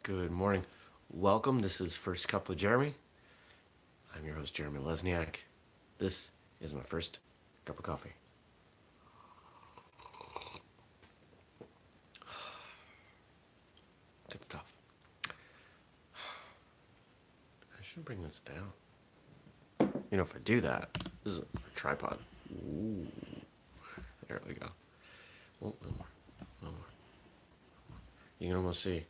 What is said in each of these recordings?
Good morning. Welcome. This is First Cup with Jeremy. I'm your host, Jeremy Lesniak. This is my first cup of coffee. Good stuff. I should bring this down. If I do that, this is a tripod. Ooh. There we go. Oh, no more. No more. You can almost see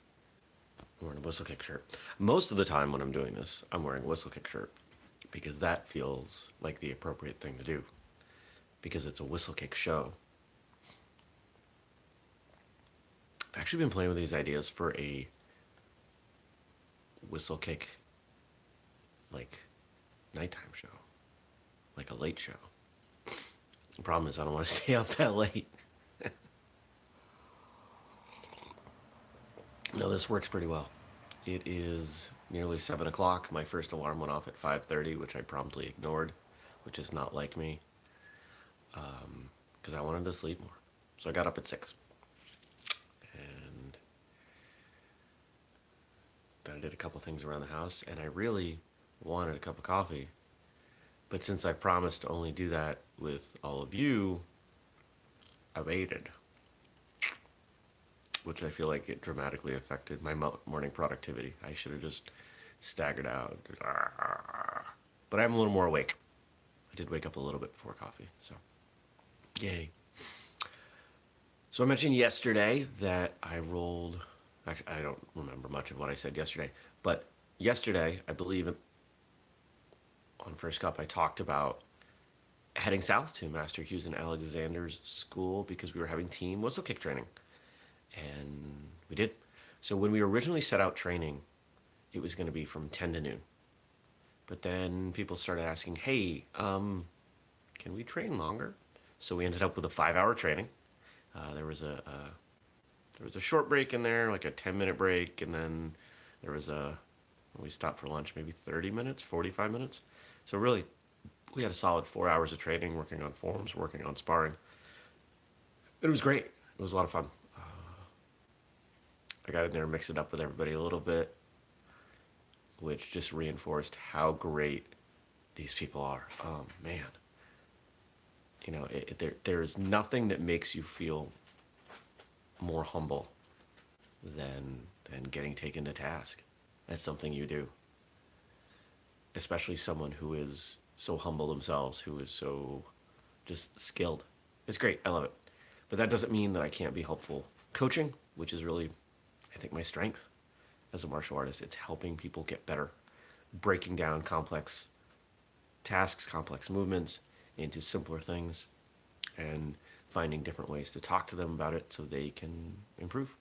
I'm wearing a Whistlekick shirt. Most of the time when I'm doing this, I'm wearing a Whistlekick shirt because that feels like the appropriate thing to do because it's a Whistlekick show. I've actually been playing with these ideas for a Whistlekick, like, nighttime show, like a late show. The problem is I don't want to stay up that late. No, this works pretty well. It is nearly 7 o'clock. My first alarm went off at 5:30, which I promptly ignored, which is not like me, because I wanted to sleep more. So I got up at 6. And then I did a couple things around the house, and I really wanted a cup of coffee. But since I promised to only do that with all of you, I waited, which I feel like it dramatically affected my morning productivity. I should have just staggered out. But I'm a little more awake. I did wake up a little bit before coffee, so yay. So I mentioned yesterday that I rolled, actually I don't remember much of what I said yesterday, but yesterday, I believe on First Cup, I talked about heading south to Master Hughes and Alexander's school because we were having team Whistlekick training. And we did. So when we originally set out training, it was going to be from 10 to noon. But then people started asking, hey, can we train longer? So we ended up with a 5-hour training. There was a short break in there, like a 10-minute break, and then we stopped for lunch, maybe 30 minutes, 45 minutes. So really, we had a solid 4 hours of training, working on forms, working on sparring. It was great. It was a lot of fun. I got in there and mixed it up with everybody a little bit, which just reinforced how great these people are. Oh, man. There is nothing that makes you feel more humble than getting taken to task. That's something you do. Especially someone who is so humble themselves, who is so just skilled. It's great. I love it. But that doesn't mean that I can't be helpful coaching, which is really, I think, my strength as a martial artist. It's helping people get better, breaking down complex tasks, complex movements into simpler things, and finding different ways to talk to them about it so they can improve.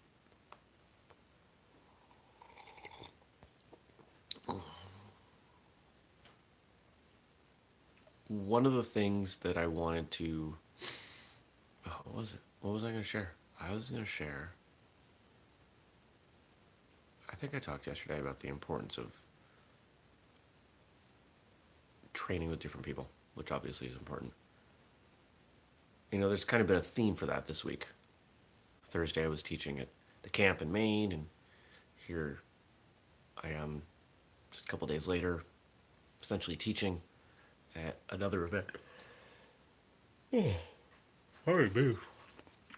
One of the things that I wanted to, what was it? What was I going to share? I think I talked yesterday about the importance of training with different people, which obviously is important. There's kind of been a theme for that this week. Thursday I was teaching at the camp in Maine, and here I am just a couple days later, essentially teaching at another event.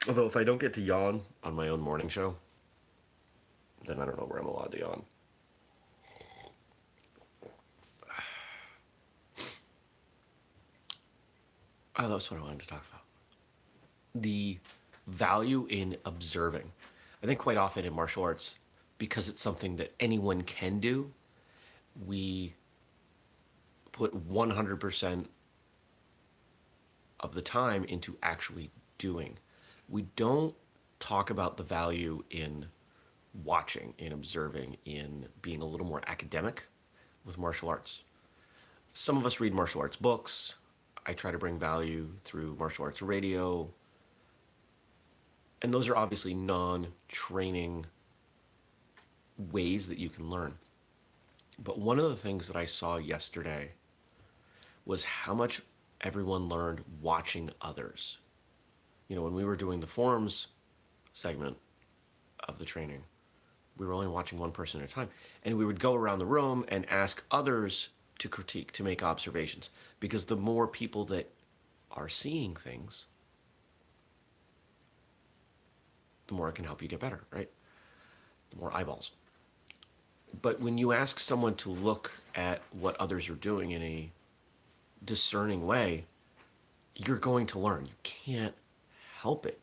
Although if I don't get to yawn on my own morning show, then I don't know where I'm allowed to yawn. Oh, that's what I wanted to talk about. The value in observing. I think quite often in martial arts, because it's something that anyone can do, we put 100% of the time into actually doing. We don't talk about the value in watching, in observing, in being a little more academic with martial arts. Some of us read martial arts books. I try to bring value through martial arts radio. And those are obviously non-training ways that you can learn. But one of the things that I saw yesterday was how much everyone learned watching others. When we were doing the forms segment of the training, We were only watching one person at a time. And we would go around the room and ask others to critique, to make observations. Because the more people that are seeing things, the more it can help you get better, right? The more eyeballs. But when you ask someone to look at what others are doing in a discerning way, you're going to learn. You can't help it.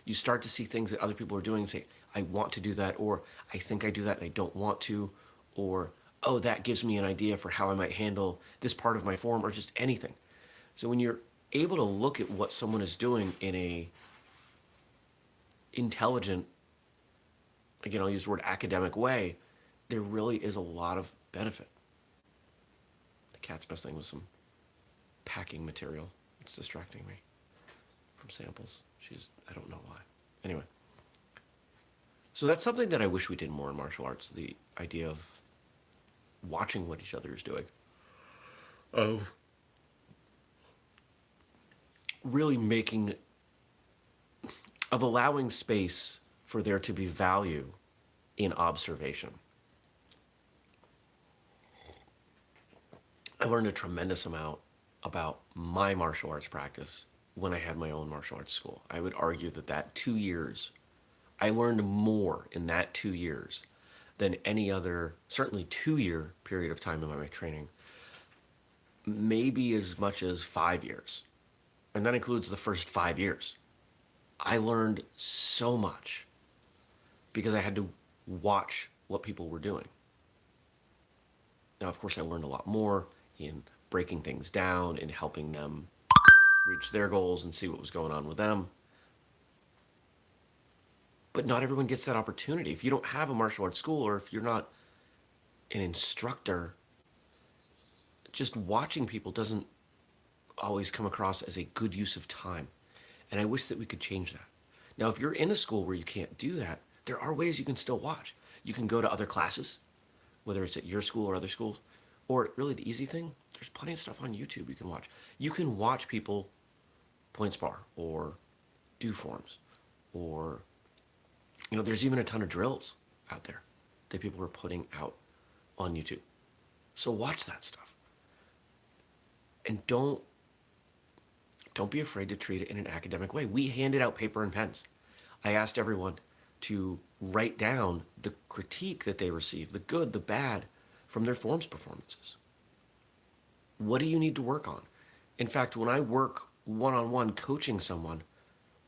You start to see things that other people are doing and say, I want to do that, or I think I do that and I don't want to, or, oh, that gives me an idea for how I might handle this part of my form, or just anything. So when you're able to look at what someone is doing in a intelligent, again, I'll use the word academic way, there really is a lot of benefit. The cat's messing with some packing material. It's distracting me from samples. I don't know why. Anyway. So that's something that I wish we did more in martial arts, the idea of watching what each other is doing. Of really allowing space for there to be value in observation. I learned a tremendous amount about my martial arts practice when I had my own martial arts school. I would argue that 2 years, I learned more in that 2 years than any other, certainly 2-year period of time in my training, maybe as much as 5 years. And that includes the first 5 years. I learned so much because I had to watch what people were doing. Now, of course, I learned a lot more in breaking things down and helping them reach their goals and see what was going on with them. But not everyone gets that opportunity. If you don't have a martial arts school, or if you're not an instructor, just watching people doesn't always come across as a good use of time. And I wish that we could change that. Now, if you're in a school where you can't do that, there are ways you can still watch. You can go to other classes, whether it's at your school or other schools, or really the easy thing, there's plenty of stuff on YouTube you can watch. You can watch people point spar or do forms, or, there's even a ton of drills out there that people are putting out on YouTube. So watch that stuff. And don't be afraid to treat it in an academic way. We handed out paper and pens. I asked everyone to write down the critique that they received, the good, the bad, from their forms performances. What do you need to work on? In fact, when I work one-on-one coaching someone,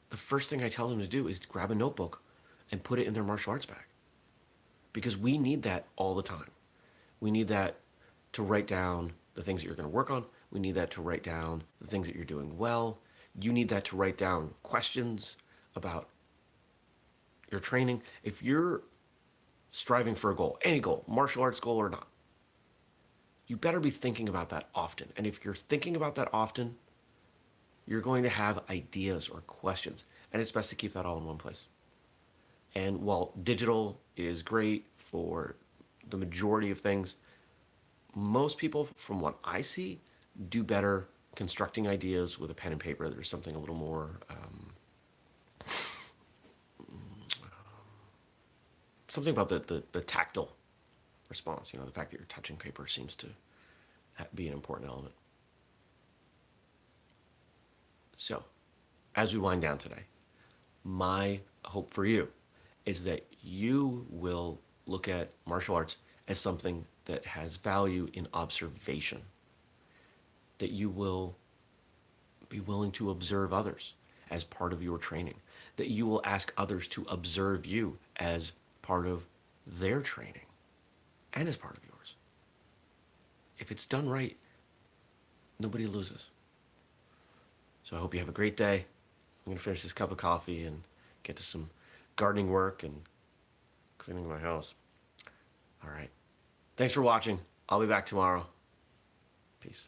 the first thing I tell them to do is grab a notebook and put it in their martial arts bag. Because we need that all the time. We need that to write down the things that you're going to work on. We need that to write down the things that you're doing well. You need that to write down questions about your training. If you're striving for a goal, any goal, martial arts goal or not, you better be thinking about that often. And if you're thinking about that often, you're going to have ideas or questions. And it's best to keep that all in one place. And while digital is great for the majority of things, most people, from what I see, do better constructing ideas with a pen and paper. There's something a little more something about the tactile response. The fact that you're touching paper seems to be an important element. So, as we wind down today, my hope for you is that you will look at martial arts as something that has value in observation, that you will be willing to observe others as part of your training, that you will ask others to observe you as part of their training and as part of yours. If it's done right, nobody loses. So I hope you have a great day. I'm going to finish this cup of coffee and get to some gardening work and cleaning my house. All right. Thanks for watching. I'll be back tomorrow. Peace.